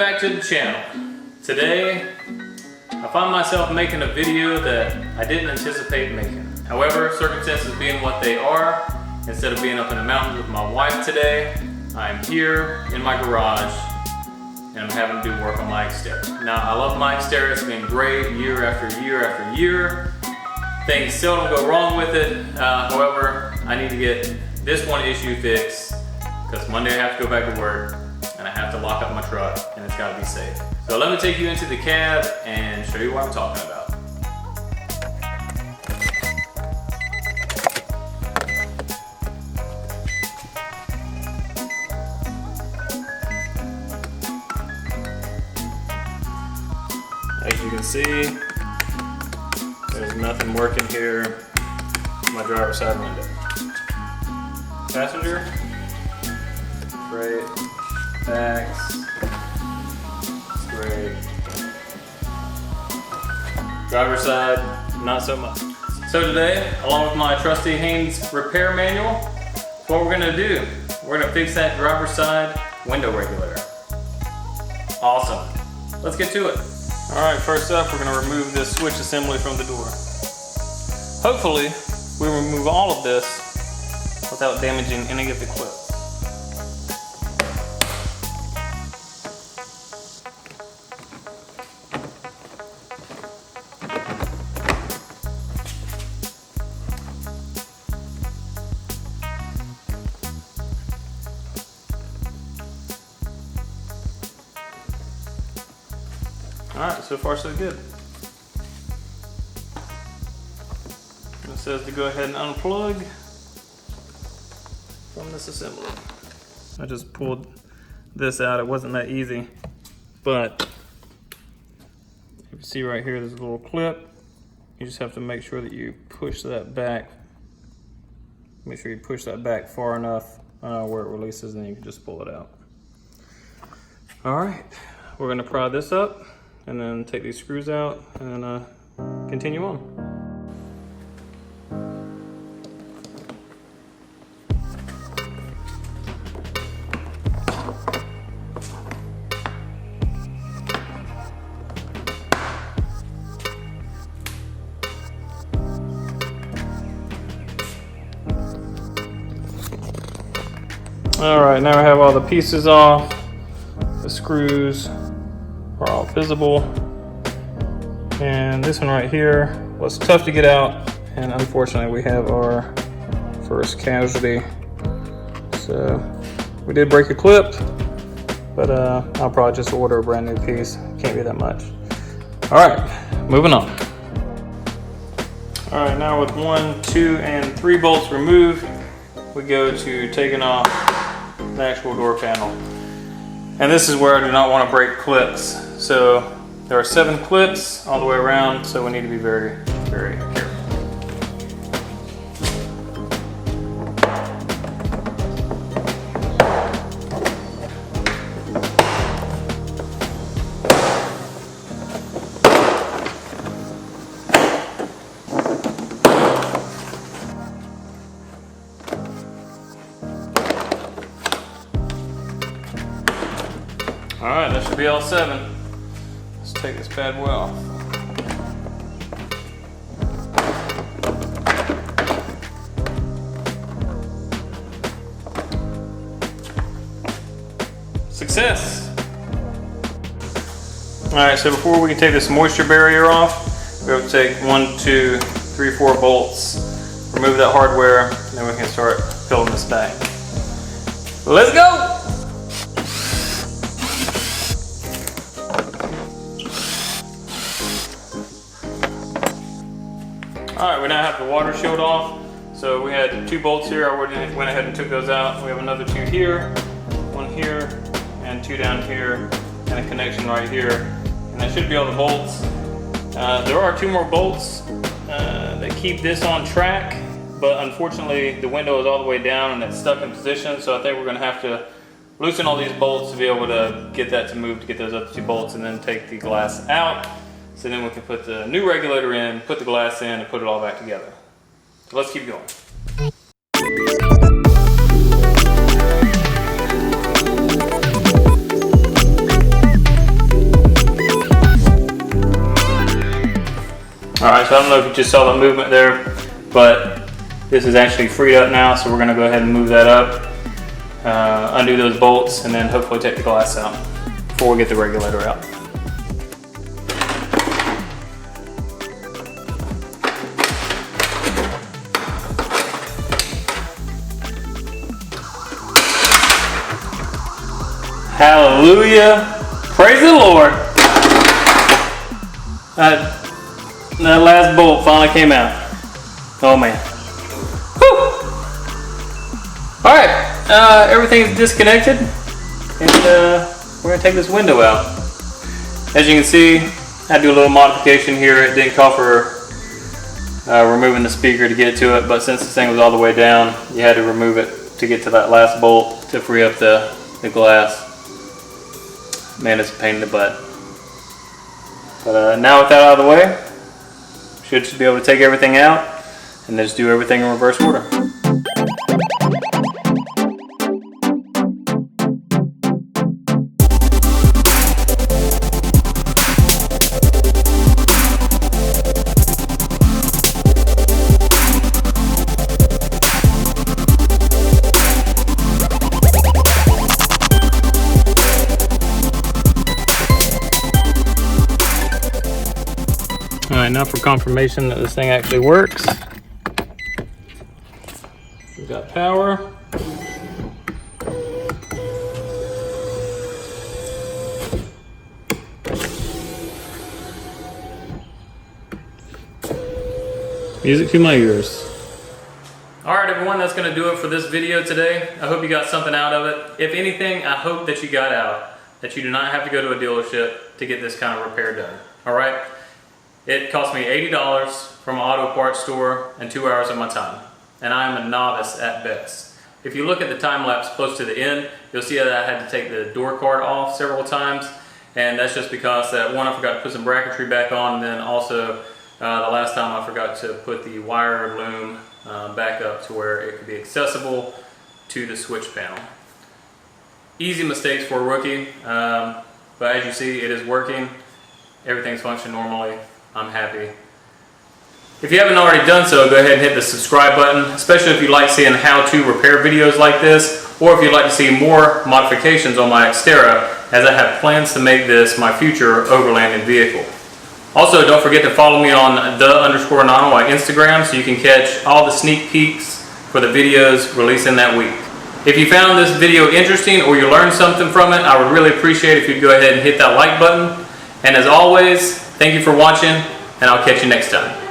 back to the channel. Today, I find myself making a video that I didn't anticipate making. However, circumstances being what they are, instead of being up in the mountains with my wife today, I'm here in my garage and I'm having to do work on my Xterra. Now, I love my Xterra. It's been great year after year after year. Things seldom go wrong with it. However, I need to get this one issue fixed because Monday I have to go back to work and I have to lock up my truck and it's got to be safe. So let me take you into the cab and show you what I'm talking about. As you can see, there's nothing working here in my driver's side window. Passenger, great. Backs, great. Driver's side, not so much. So today, along with my trusty Haynes Repair Manual, what we're gonna do, we're gonna fix that driver's side window regulator. Awesome. Let's get to it. All right, first up, we're gonna remove this switch assembly from the door. Hopefully, we remove all of this without damaging any of the clips. Alright, so far so good. It says to go ahead and unplug from this assembly. I just pulled this out. It wasn't that easy, but you can see right here there's a little clip. You just have to make sure that you push that back. Make sure you push that back far enough where it releases, and you can just pull it out. Alright, we're going to pry this up and then take these screws out and continue on. All right, now I have all the pieces off. The screws are all visible. And this one right here was tough to get out, and unfortunately we have our first casualty. So we did break a clip, but I'll probably just order a brand new piece. Can't be that much. All right, moving on. All right, now with 1, 2, and 3 bolts removed, we go to taking off the actual door panel. And this is where I do not want to break clips. So there are 7 clips all the way around, so we need to be very, very careful. All right, that should be all 7. Let's take this bad boy off. Success! All right, so before we can take this moisture barrier off, we have to take 1, 2, 3, 4 bolts, remove that hardware, and then we can start filling this bag. Let's go! Alright, we now have the water shield off. So we had 2 bolts here. I went ahead and took those out. We have another 2 here, 1 here, and 2 down here, and a connection right here. And that should be all the bolts. There are 2 more bolts that keep this on track, but unfortunately the window is all the way down and it's stuck in position. So I think we're going to have to loosen all these bolts to be able to get that to move, to get those other 2 bolts, and then take the glass out. So then we can put the new regulator in, put the glass in, and put it all back together. So let's keep going. Alright, so I don't know if you just saw the movement there, but this is actually freed up now, so we're going to go ahead and move that up, undo those bolts, and then hopefully take the glass out before we get the regulator out. Hallelujah! Praise the Lord! That last bolt finally came out. Oh man. Whew. Alright, everything's disconnected, and we're gonna take this window out. As you can see, I had to do a little modification here. It didn't call for removing the speaker to get to it, but since this thing was all the way down, you had to remove it to get to that last bolt to free up the glass. Man, it's a pain in the butt. But now with that out of the way, should be able to take everything out and just do everything in reverse order. Alright, now for confirmation that this thing actually works. We've got power. Music to my ears. Alright everyone, that's going to do it for this video today. I hope you got something out of it. If anything, I hope that you got out that you do not have to go to a dealership to get this kind of repair done. Alright? It cost me $80 from an auto parts store and 2 hours of my time. And I am a novice at best. If you look at the time lapse close to the end, you'll see that I had to take the door card off several times. And that's just because that one, I forgot to put some bracketry back on, and then also the last time I forgot to put the wire loom back up to where it could be accessible to the switch panel. Easy mistakes for a rookie, but as you see, it is working. Everything's functioning normally. I'm happy. If you haven't already done so, go ahead and hit the subscribe button, especially if you like seeing how-to repair videos like this, or if you'd like to see more modifications on my Xterra, as I have plans to make this my future overlanding vehicle. Also, don't forget to follow me on _Nano on Instagram so you can catch all the sneak peeks for the videos releasing that week. If you found this video interesting or you learned something from it, I would really appreciate it if you'd go ahead and hit that like button. And as always, thank you for watching, and I'll catch you next time.